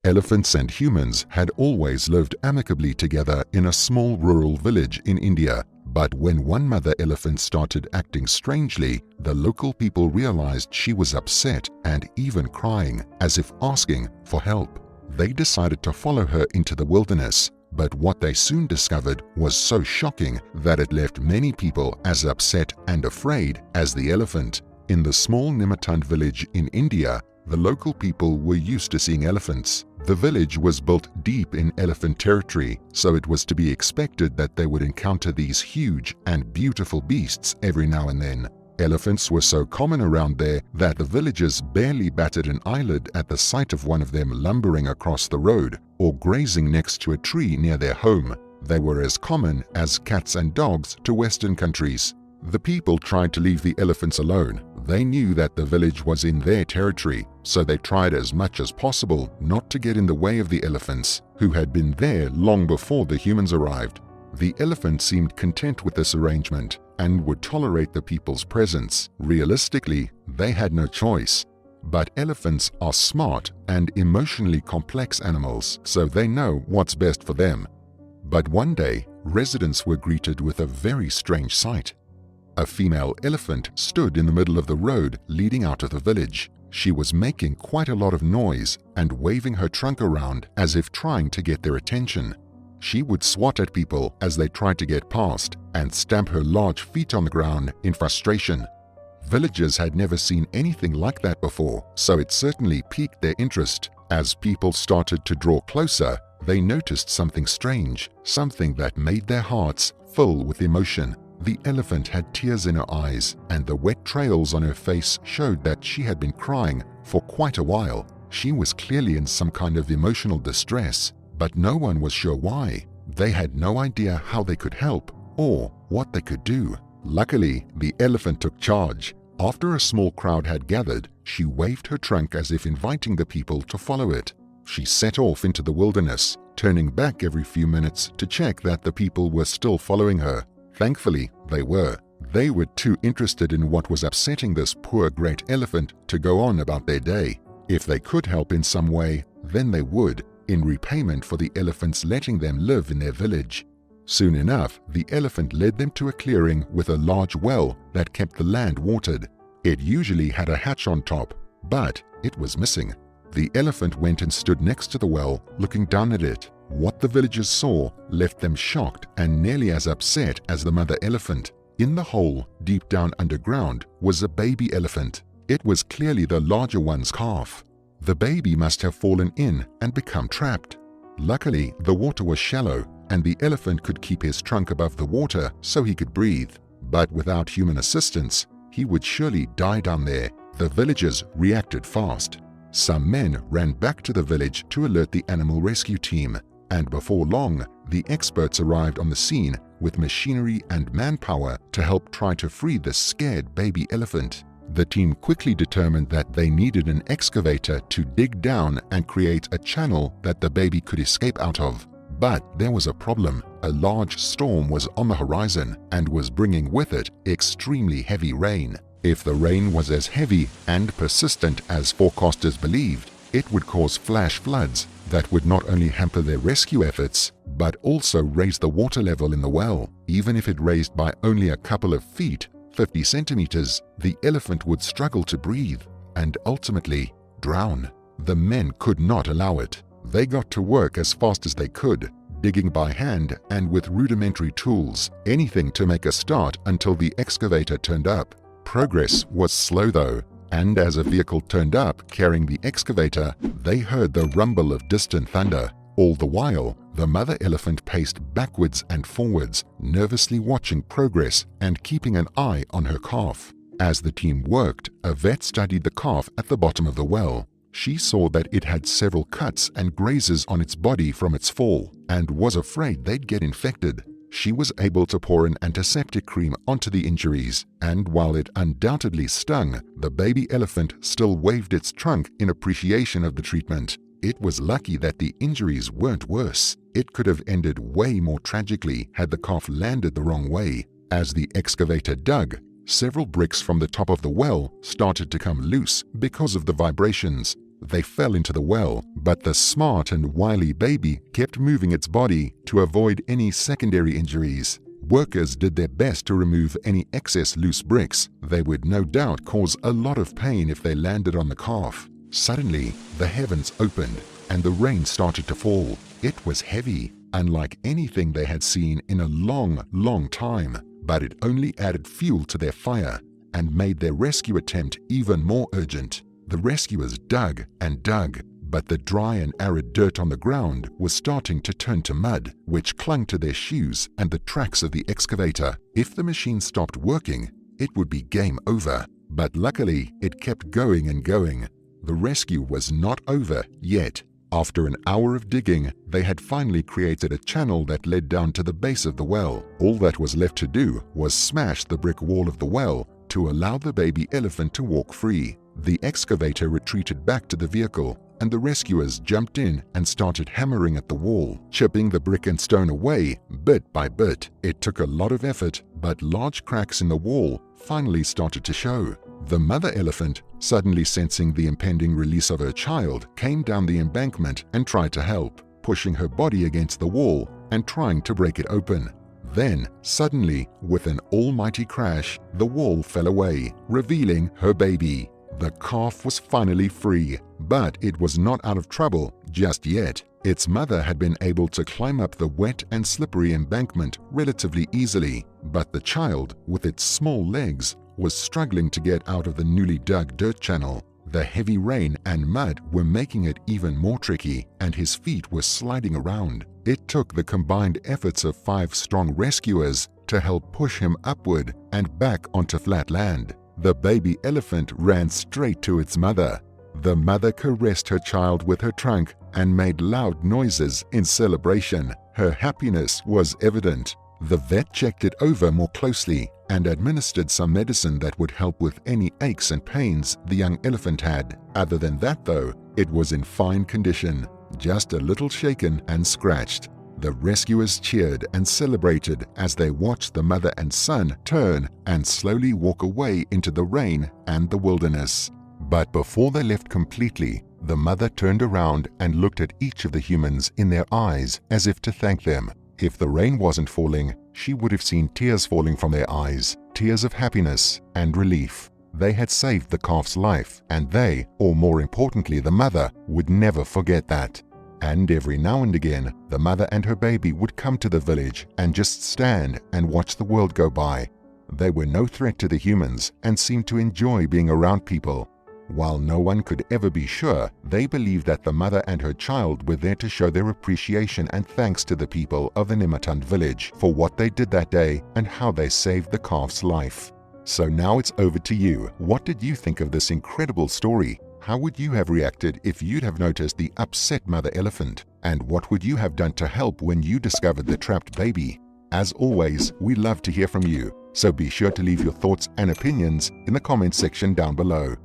Elephants and humans had always lived amicably together in a small rural village in India. But when one mother elephant started acting strangely, the local people realized she was upset and even crying, as if asking for help. They decided to follow her into the wilderness, but what they soon discovered was so shocking that it left many people as upset and afraid as the elephant. In the small Nimatand village in India, the local people were used to seeing elephants. The village was built deep in elephant territory, so it was to be expected that they would encounter these huge and beautiful beasts every now and then. Elephants were so common around there that the villagers barely batted an eyelid at the sight of one of them lumbering across the road or grazing next to a tree near their home. They were as common as cats and dogs to Western countries. The people tried to leave the elephants alone. They knew that the village was in their territory, so they tried as much as possible not to get in the way of the elephants, who had been there long before the humans arrived. The elephant seemed content with this arrangement and would tolerate the people's presence. Realistically, they had no choice. But elephants are smart and emotionally complex animals, so they know what's best for them. But one day, residents were greeted with a very strange sight. A female elephant stood in the middle of the road leading out of the village. She was making quite a lot of noise and waving her trunk around as if trying to get their attention. She would swat at people as they tried to get past and stamp her large feet on the ground in frustration. Villagers had never seen anything like that before, so it certainly piqued their interest. As people started to draw closer, they noticed something strange, something that made their hearts fill with emotion. The elephant had tears in her eyes, and the wet trails on her face showed that she had been crying for quite a while. She was clearly in some kind of emotional distress, but no one was sure why. They had no idea how they could help or what they could do. Luckily, the elephant took charge. After a small crowd had gathered, she waved her trunk as if inviting the people to follow it. She set off into the wilderness, turning back every few minutes to check that the people were still following her. Thankfully, they were. They were too interested in what was upsetting this poor great elephant to go on about their day. If they could help in some way, then they would, in repayment for the elephants letting them live in their village. Soon enough, the elephant led them to a clearing with a large well that kept the land watered. It usually had a hatch on top, but it was missing. The elephant went and stood next to the well, looking down at it. What the villagers saw left them shocked and nearly as upset as the mother elephant. In the hole, deep down underground, was a baby elephant. It was clearly the larger one's calf. The baby must have fallen in and become trapped. Luckily, the water was shallow, and the elephant could keep his trunk above the water so he could breathe. But without human assistance, he would surely die down there. The villagers reacted fast. Some men ran back to the village to alert the animal rescue team, and before long, the experts arrived on the scene with machinery and manpower to help try to free the scared baby elephant. The team quickly determined that they needed an excavator to dig down and create a channel that the baby could escape out of. But there was a problem. A large storm was on the horizon and was bringing with it extremely heavy rain. If the rain was as heavy and persistent as forecasters believed, it would cause flash floods that would not only hamper their rescue efforts, but also raise the water level in the well. Even if it raised by only a couple of feet, 50 centimeters, the elephant would struggle to breathe and ultimately drown. The men could not allow it. They got to work as fast as they could, digging by hand and with rudimentary tools, anything to make a start until the excavator turned up. Progress was slow though, and as a vehicle turned up carrying the excavator, they heard the rumble of distant thunder. All the while, the mother elephant paced backwards and forwards, nervously watching progress and keeping an eye on her calf. As the team worked, a vet studied the calf at the bottom of the well. She saw that it had several cuts and grazes on its body from its fall and was afraid they'd get infected. She was able to pour an antiseptic cream onto the injuries, and while it undoubtedly stung, the baby elephant still waved its trunk in appreciation of the treatment. It was lucky that the injuries weren't worse. It could have ended way more tragically had the calf landed the wrong way. As the excavator dug, several bricks from the top of the well started to come loose because of the vibrations. They fell into the well, but the smart and wily baby kept moving its body to avoid any secondary injuries. Workers did their best to remove any excess loose bricks. They would no doubt cause a lot of pain if they landed on the calf. Suddenly, the heavens opened and the rain started to fall. It was heavy, unlike anything they had seen in a long time, but it only added fuel to their fire and made their rescue attempt even more urgent. The rescuers dug and dug, but the dry and arid dirt on the ground was starting to turn to mud, which clung to their shoes and the tracks of the excavator. If the machine stopped working, it would be game over. But luckily, it kept going and going. The rescue was not over yet. After an hour of digging, they had finally created a channel that led down to the base of the well. All that was left to do was smash the brick wall of the well to allow the baby elephant to walk free. The excavator retreated back to the vehicle, and the rescuers jumped in and started hammering at the wall, chipping the brick and stone away bit by bit. It took a lot of effort, but large cracks in the wall finally started to show. The mother elephant, suddenly sensing the impending release of her child, came down the embankment and tried to help, pushing her body against the wall and trying to break it open. Then, suddenly, with an almighty crash, the wall fell away, revealing her baby. The calf was finally free, but it was not out of trouble just yet. Its mother had been able to climb up the wet and slippery embankment relatively easily, but the child, with its small legs, was struggling to get out of the newly dug dirt channel. The heavy rain and mud were making it even more tricky, and his feet were sliding around. It took the combined efforts of 5 strong rescuers to help push him upward and back onto flat land. The baby elephant ran straight to its mother. The mother caressed her child with her trunk and made loud noises in celebration. Her happiness was evident. The vet checked it over more closely and administered some medicine that would help with any aches and pains the young elephant had. Other than that, though, it was in fine condition, just a little shaken and scratched. The rescuers cheered and celebrated as they watched the mother and son turn and slowly walk away into the rain and the wilderness. But before they left completely, the mother turned around and looked at each of the humans in their eyes as if to thank them. If the rain wasn't falling, she would have seen tears falling from their eyes, tears of happiness and relief. They had saved the calf's life, and they, or more importantly the mother, would never forget that. And every now and again, the mother and her baby would come to the village and just stand and watch the world go by. They were no threat to the humans and seemed to enjoy being around people. While no one could ever be sure, they believed that the mother and her child were there to show their appreciation and thanks to the people of the Nimatand village for what they did that day and how they saved the calf's life. So now it's over to you. What did you think of this incredible story? How would you have reacted if you'd have noticed the upset mother elephant? And what would you have done to help when you discovered the trapped baby? As always, we love to hear from you, so be sure to leave your thoughts and opinions in the comments section down below.